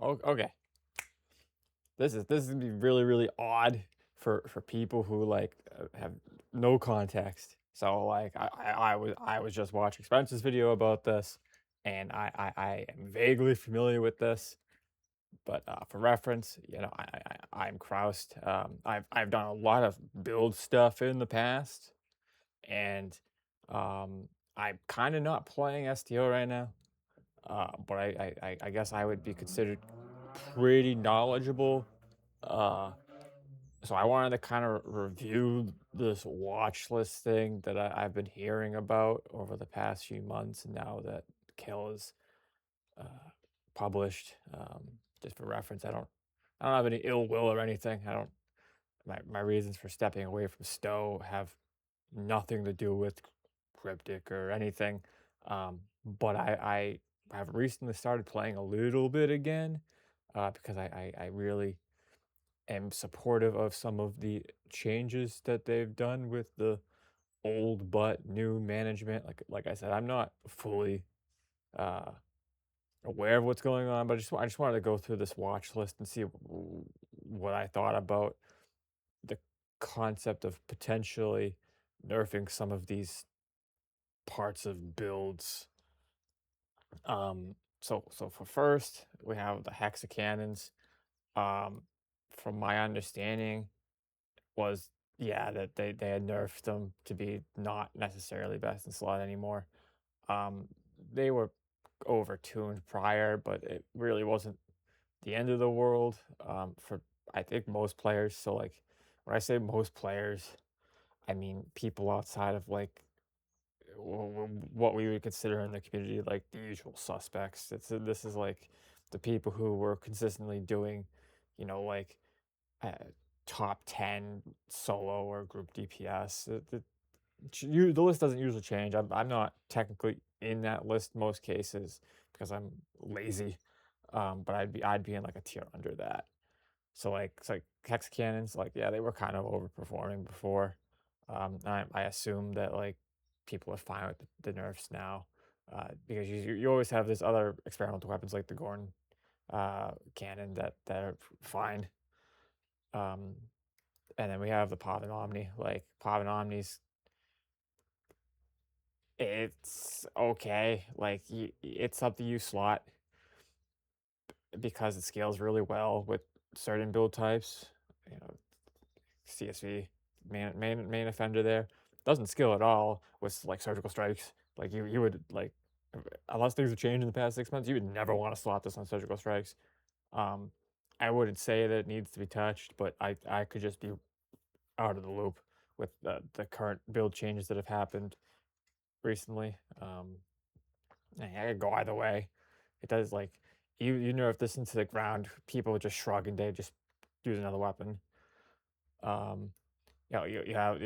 Oh, okay. This is gonna be really, really odd for people who, like, have no context. So, like, I was just watching Spencer's video about this, and I am vaguely familiar with this, but, for reference, I'm Kraust. I've done a lot of build stuff in the past, and, I'm kinda not playing STO right now, but I guess I would be considered pretty knowledgeable. uh so I wanted to kind of review this watch list thing that I've been hearing about over the past few months, and now that Kill is uh, published. Just for reference, I don't have any ill will or anything. I don't. My reasons for stepping away from Stowe have nothing to do with cryptic or anything. But I have recently started playing a little bit again, because I really am supportive of some of the changes that they've done with the old but new management. Like I said, I'm not fully uh, aware of what's going on, but I just wanted to go through this watch list and see what I thought about the concept of potentially nerfing some of these parts of builds. So for first, we have the hexa cannons. Um, from my understanding, was, yeah, that they had nerfed them to be not necessarily best in slot anymore. They were overtuned prior, but it really wasn't the end of the world, for I think most players. So, like, when I say most players, I mean people outside of, like, what we would consider in the community, like, the usual suspects. This is like the people who were consistently doing, like, uh, top 10 solo or group DPS. The list doesn't usually change. I'm not technically in that list most cases because I'm lazy. But I'd be in, like, a tier under that. So, like, it's like hex cannons, like, yeah, they were kind of overperforming before. I assume that, like, people are fine with the nerfs now, because you always have this other experimental weapons like the Gorn cannon that are fine. Um, and then we have the Pov and Omni. Like, Pov and Omni's, it's okay. Like, it's something you slot because it scales really well with certain build types. You know, CSV, main offender there doesn't scale at all with, like, surgical strikes. Like, you would, like, unless things have changed in the past 6 months, you would never want to slot this on surgical strikes. Um, I wouldn't say that it needs to be touched, but I could just be out of the loop with the current build changes that have happened recently. I could go either way. It does, like, you nerf this into the ground, people would just shrug and they just use another weapon. Um, you have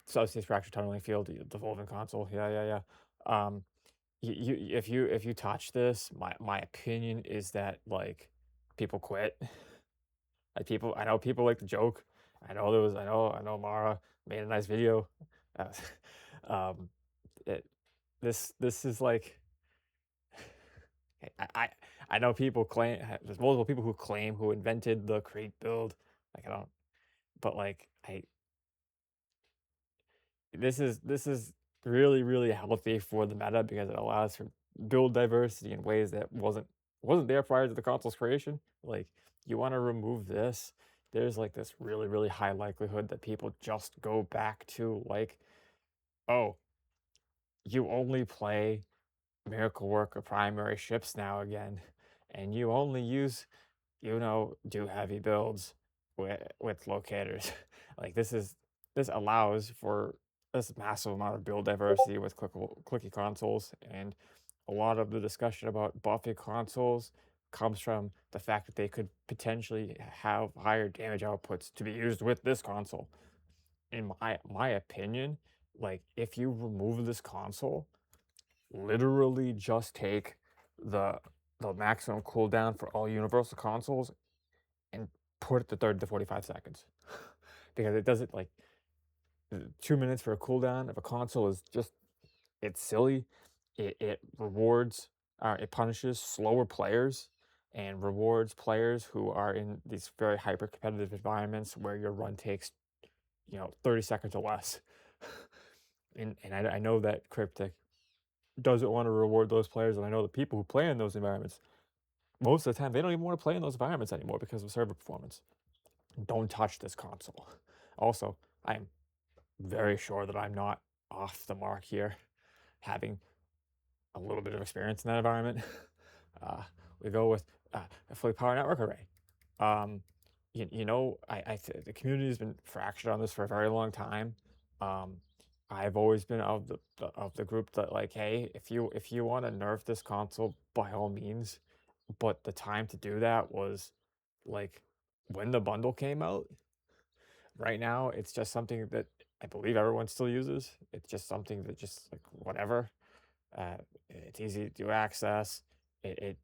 subspace fracture tunneling field, the Volvin console. Yeah, yeah, yeah. Um, if you touch this, my opinion is that, like, people quit. Like, I know people like to joke. I know Mara made a nice video. Uh, um, it, this is like, I I I know people claim, there's multiple people who claim who invented the crate build. Like, I don't, but, like, I this is really, really healthy for the meta because it allows for build diversity in ways that wasn't there prior to the console's creation. Like, you want to remove this, there's, like, this really, really high likelihood that people just go back to, like, oh, you only play Miracle Worker primary ships now again, and you only do heavy builds with locators. Like, this allows for this massive amount of build diversity with clicky consoles, and a lot of the discussion about buffing consoles comes from the fact that they could potentially have higher damage outputs to be used with this console. In my opinion, like, if you remove this console, literally just take the the maximum cooldown for all universal consoles and put it to 30 to 45 seconds. Because it doesn't, like, 2 minutes for a cooldown of a console is just, it's silly. It rewards, it punishes slower players, and rewards players who are in these very hyper competitive environments where your run takes 30 seconds or less. And I know that Cryptic doesn't want to reward those players, and I know the people who play in those environments, most of the time, they don't even want to play in those environments anymore because of server performance. Don't touch this console. Also, I am very sure that I'm not off the mark here, having a little bit of experience in that environment. We go with a fully powered network array. Um, the community has been fractured on this for a very long time. Um, I've always been of the group that, like, hey, if you want to nerf this console, by all means, but the time to do that was like when the bundle came out. Right now, it's just something that I believe everyone still uses. It's just something that just like whatever. Uh, it's easy to access. It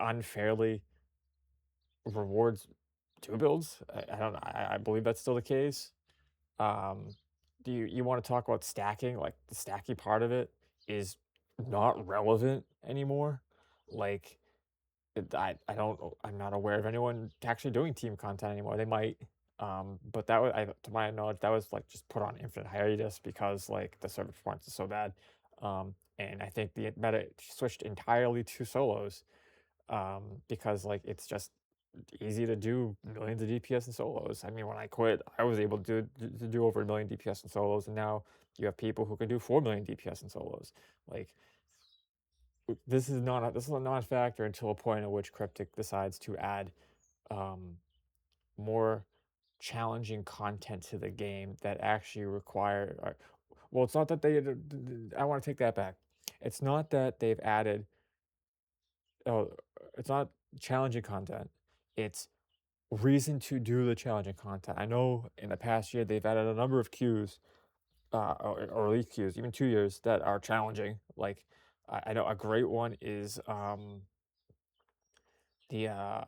unfairly rewards two builds. I don't. I believe that's still the case. Um, do you want to talk about stacking? Like the stacking part of it is not relevant anymore. Like I don't I'm not aware of anyone actually doing team content anymore. They might, but that was to my knowledge that was like just put on infinite hiatus because like the server performance is so bad. And I think the meta switched entirely to solos, because like it's just easy to do millions of DPS in solos. I mean, when I quit, I was able to do over a million DPS in solos, and now you have people who can do 4 million DPS in solos. Like this is not a factor until a point at which Cryptic decides to add um, more challenging content to the game that actually require. Well, it's not that they. I want to take that back. It's not that they've added. Oh, it's not challenging content. It's reason to do the challenging content. I know in the past year they've added a number of queues, or elite queues, even 2 years that are challenging. Like I know a great one is the uh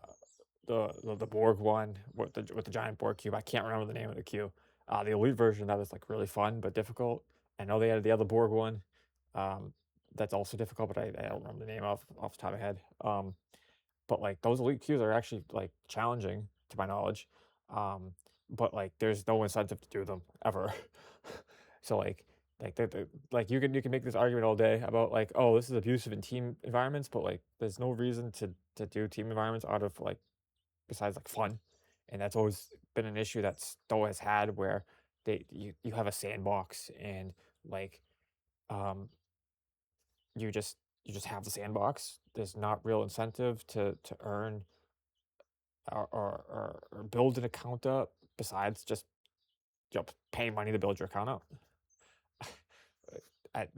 the Borg one with the giant Borg cube. I can't remember the name of the queue. The elite version that was like really fun but difficult. I know they added the other Borg one. Um, that's also difficult, but I don't remember the name off the top of my head. But like those elite queues are actually like challenging to my knowledge. Um, but like there's no incentive to do them ever. So like you can make this argument all day about like, oh, this is abusive in team environments, but like there's no reason to do team environments out of like besides like fun. And that's always been an issue that STO has had where you have a sandbox and like um you just have the sandbox. There's not real incentive to earn or build an account up besides just paying money to build your account up.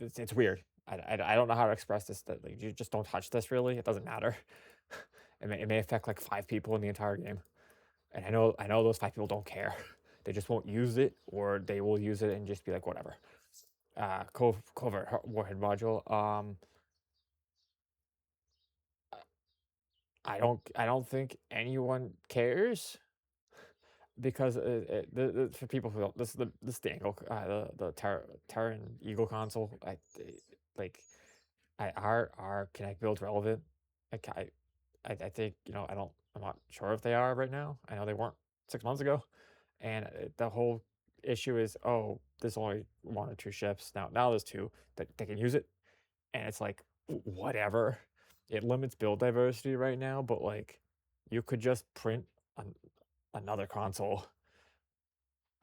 It's weird. I don't know how to express this. That like you just don't touch this really. It doesn't matter. It may affect like 5 people in the entire game, and I know those 5 people don't care. They just won't use it, or they will use it and just be like whatever. Covert warhead module. I don't think anyone cares because for people who don't, this is the angle, the Terran Eagle console. Like are Connect builds relevant? Like I think I'm not sure if they are right now. I know they weren't 6 months ago, and the whole issue is, oh, there's only 1 or 2 ships now. Now there's two that they can use it, and it's like whatever. It limits build diversity right now, but like you could just print an, another console.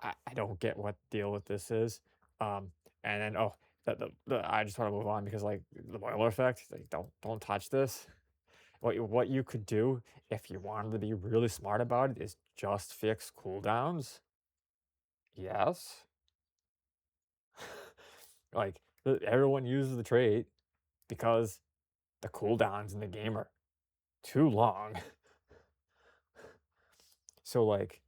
I don't get what the deal with this is. And then I just want to move on because like the boiler effect, like don't touch this. What you could do if you wanted to be really smart about it is just fix cooldowns. Yes. Like everyone uses the trait because the cooldowns in the game are too long. So like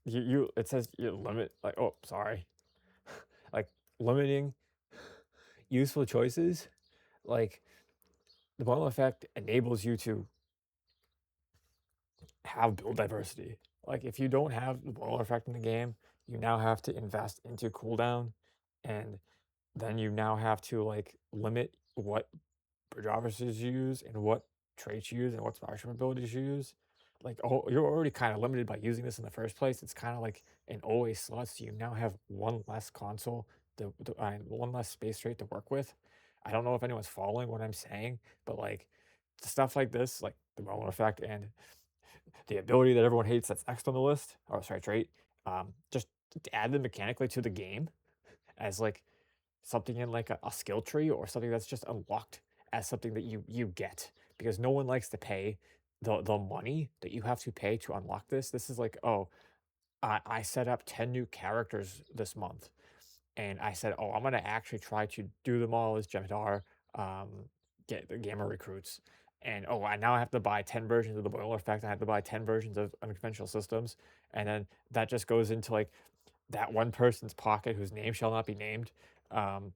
you it says you limit like, oh, sorry. Like limiting useful choices, like the bundle effect enables you to have build diversity. Like if you don't have the bundle effect in the game, you now have to invest into cooldown, and then you now have to like limit what bridge officers you use and what traits you use and what special abilities you use, like, oh, you're already kind of limited by using this in the first place. It's kind of like an always slot, so you now have one less console, one less space rate to work with. I don't know if anyone's following what I'm saying, but like stuff like this, like the Roller effect and the ability that everyone hates that's next on the list, or sorry, trait, just to add them mechanically to the game as like something in like a skill tree or something that's just unlocked as something that you get because no one likes to pay the money that you have to pay to unlock this. This is like, oh, I set up 10 new characters this month and I said, oh, I'm gonna actually try to do them all as Jem'Hadar, get the gamma recruits. And oh, I now have to buy 10 versions of the boiler effect. I have to buy 10 versions of unconventional systems. And then that just goes into like that one person's pocket whose name shall not be named,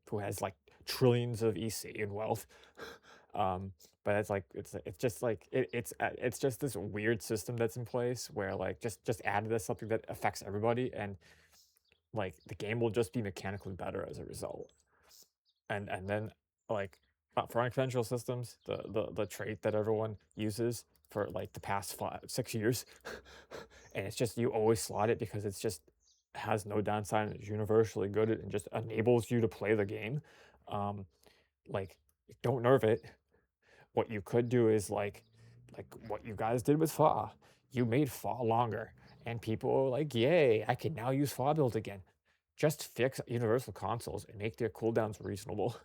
who has like trillions of EC and wealth. But it's like it's just like it's just this weird system that's in place where like just added as something that affects everybody, and like the game will just be mechanically better as a result. And then like for unconventional systems, the trait that everyone uses for like the past 6 years, and it's just you always slot it because it's just has no downside and it's universally good and just enables you to play the game. Um, like don't nerf it. What you could do is like what you guys did with Fa. You made Fa longer, and people are like, "Yay! I can now use Fa build again." Just fix universal consoles and make their cooldowns reasonable.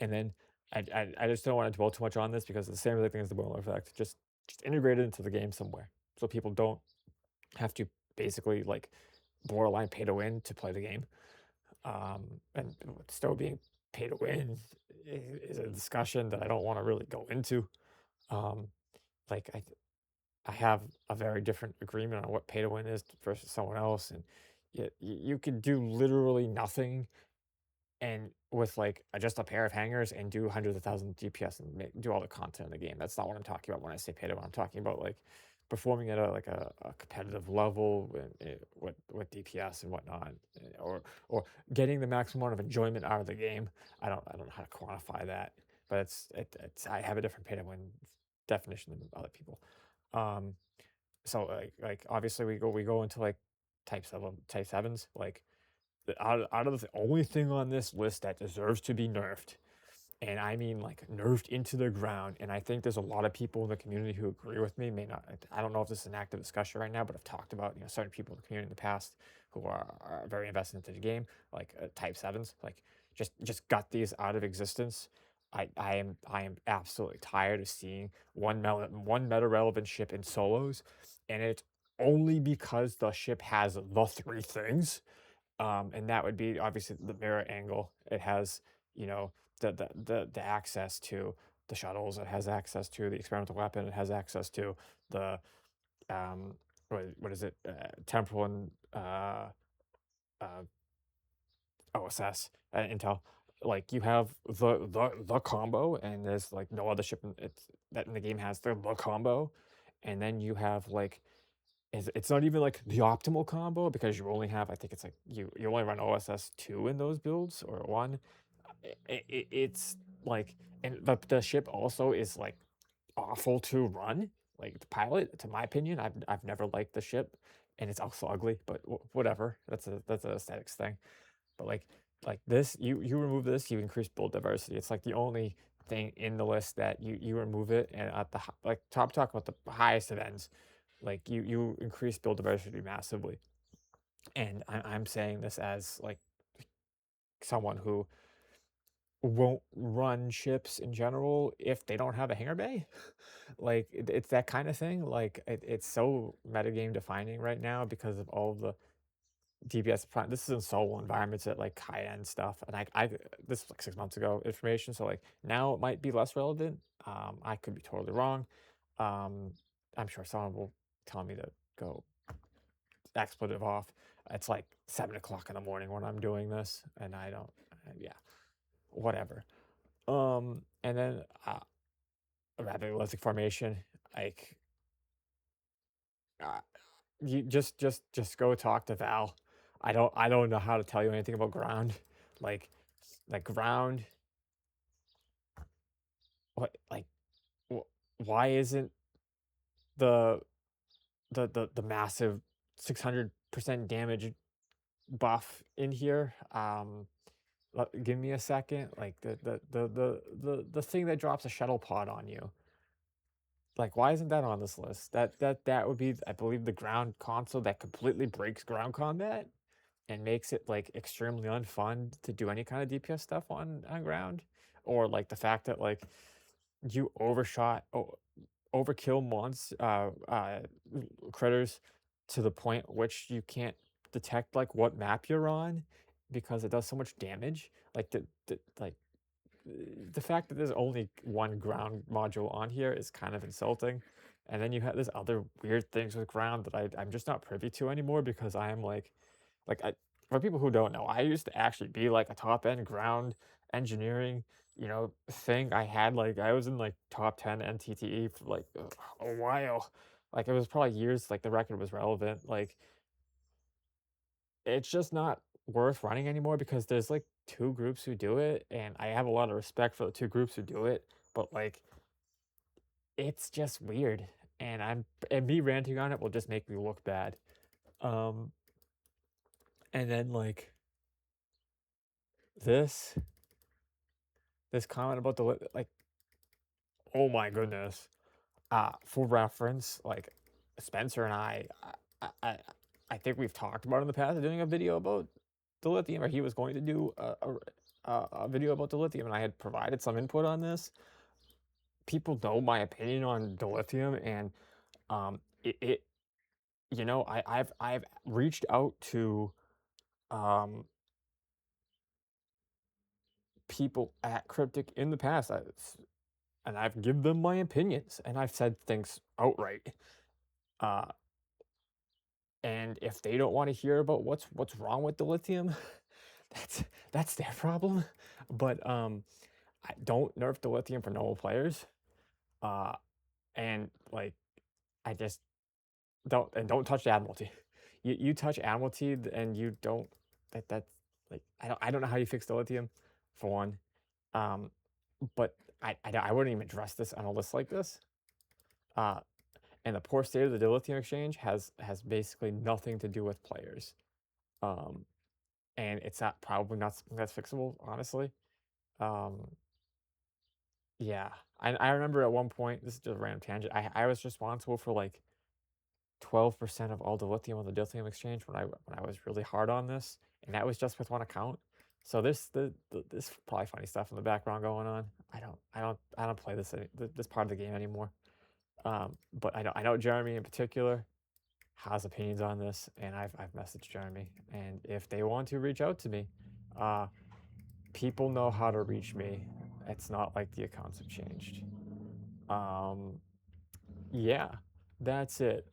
And then I just don't want to dwell too much on this because it's the same thing as the boiler effect. Just integrate it into the game somewhere so people don't have to basically like borderline pay to win to play the game. And still being pay to win is a discussion that I don't want to really go into. Um, like I have a very different agreement on what pay to win is versus someone else, and you could do literally nothing and with like just a pair of hangers and do hundreds of thousands DPS and do all the content in the game. That's not what I'm talking about when I say pay to win. I'm talking about like performing at a competitive level with DPS and whatnot, or getting the maximum amount of enjoyment out of the game. I don't know how to quantify that, but it's I have a different pay to win definition than other people. Um, so like obviously we go into like type sevens like out of the only thing on this list that deserves to be nerfed, and I mean like nerfed into the ground. And I think there's a lot of people in the community who agree with me. May not. I don't know if this is an active discussion right now, but I've talked about certain people in the community in the past who are very invested into the game, like type sevens, like just got these out of existence. I am absolutely tired of seeing one meta relevant ship in solos, and it's only because the ship has the three things, and that would be obviously the mirror angle. It has, the access to the shuttles. It has access to the experimental weapon. It has access to the what is it? Temporal and uh, OSS intel. Like you have the combo, and there's like no other ship that in the game has the combo, and then you have like it's not even like the optimal combo because you only have I think it's like you only run OSS 2 in those builds or 1. It's like and the ship also is like awful to run, like the pilot, to my opinion. I've never liked the ship, and it's also ugly, but whatever. That's an aesthetics thing. But like this, you remove this, you increase build diversity. It's like the only thing in the list that you remove it, and at the like talk about the highest of ends, like you increase build diversity massively. And I'm saying this as like someone who won't run ships in general if they don't have a hangar bay. Like it's that kind of thing. Like it's so metagame defining right now because of all of the DPS. This is in solo environments at like high end stuff, and I this is like 6 months ago information. So like now it might be less relevant. I could be totally wrong. Um, I'm sure someone will tell me to go expletive off. It's like 7 o'clock in the morning when I'm doing this, and I don't. Yeah, whatever. And then rapid elliptic formation, like uh, you just go talk to Val. I don't know how to tell you anything about ground. Like like ground what like wh why isn't the the massive 600% damage buff in here? Give me a second. Like the thing that drops a shuttle pod on you. Like, why isn't that on this list? That would be, I believe, the ground console that completely breaks ground combat and makes it like extremely unfun to do any kind of DPS stuff on ground, or like the fact that like you overkill critters to the point which you can't detect like what map you're on because it does so much damage. Like the fact that there's only one ground module on here is kind of insulting. And then you have this other weird things with ground that I'm just not privy to anymore because I am like I for people who don't know, I used to actually be like a top end ground engineering, thing. I was in like top 10 NTTE for like a while. Like it was probably years like the record was relevant. Like it's just not worth running anymore because there's like two groups who do it, and I have a lot of respect for the two groups who do it, but like it's just weird. And me ranting on it will just make me look bad. Um and then like this this comment about like, oh my goodness. For reference, like Spencer and I, I, I think we've talked about in the past doing a video about the lithium, or he was going to do a video about the lithium, and I had provided some input on this. People know my opinion on the lithium, and it I've reached out to um people at Cryptic in the past, and I've given them my opinions, and I've said things outright. Uh, And if they don't wanna hear about what's wrong with the lithium, that's that's their problem. But, I don't nerf the lithium for normal players, uh, and, like, I just don't touch the Admiralty. You touch Admiralty, and you don't that's like, I don't know how you fix the lithium, for one, um, but I wouldn't even address this on a list like this, uh, and the poor state of the dilithium exchange has basically nothing to do with players, um and it's not probably not something that's fixable, honestly. Um, yeah, I remember at one point, this is just a random tangent. I was responsible for like 12% of all the lithium on the dilithium exchange when I was really hard on this, and that was just with one account. So this probably funny stuff in the background going on. I don't play this part of the game anymore. But I know Jeremy in particular has opinions on this, and I've messaged Jeremy, and if they want to reach out to me, uh people know how to reach me. It's not like the accounts have changed. Um, yeah, that's it.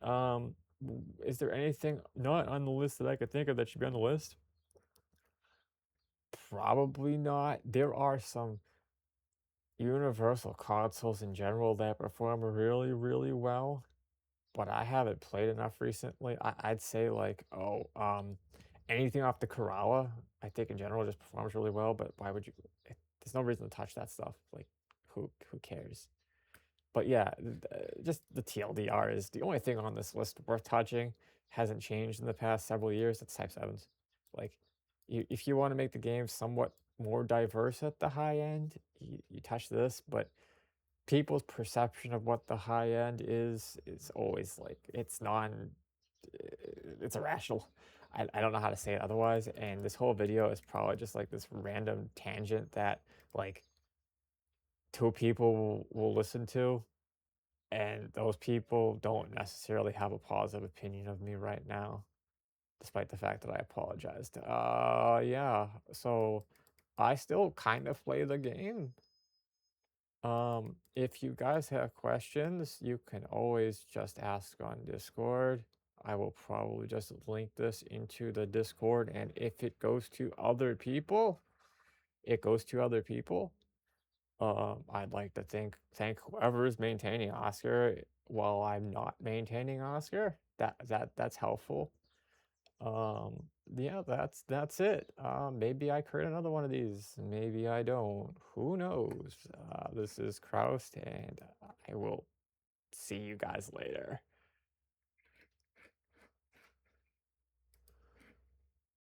Is there anything not on the list that I could think of that should be on the list? Probably not. There are some universal consoles in general that perform really, really well, but I haven't played enough recently. I'd say like, anything off the Kerala, I think in general just performs really well, but why would you there's no reason to touch that stuff. Like who cares? But yeah, just the TLDR is the only thing on this list worth touching. Hasn't changed in the past several years. It's Type 7s. Like if you want to make the game somewhat more diverse at the high end, you touch this, but people's perception of what the high end is always like it's irrational. I don't know how to say it otherwise, and this whole video is probably just like this random tangent that like two people will listen to, and those people don't necessarily have a positive opinion of me right now, despite the fact that I apologized. Yeah, so I still kind of play the game. If you guys have questions, you can always just ask on Discord. I will probably just link this into the Discord, and if it goes to other people, it goes to other people. I'd like to thank whoever is maintaining Oscar while I'm not maintaining Oscar. That's helpful. yeah, that's it. Maybe I create another one of these. Maybe I don't. Who knows? This is Kraust, and I will see you guys later.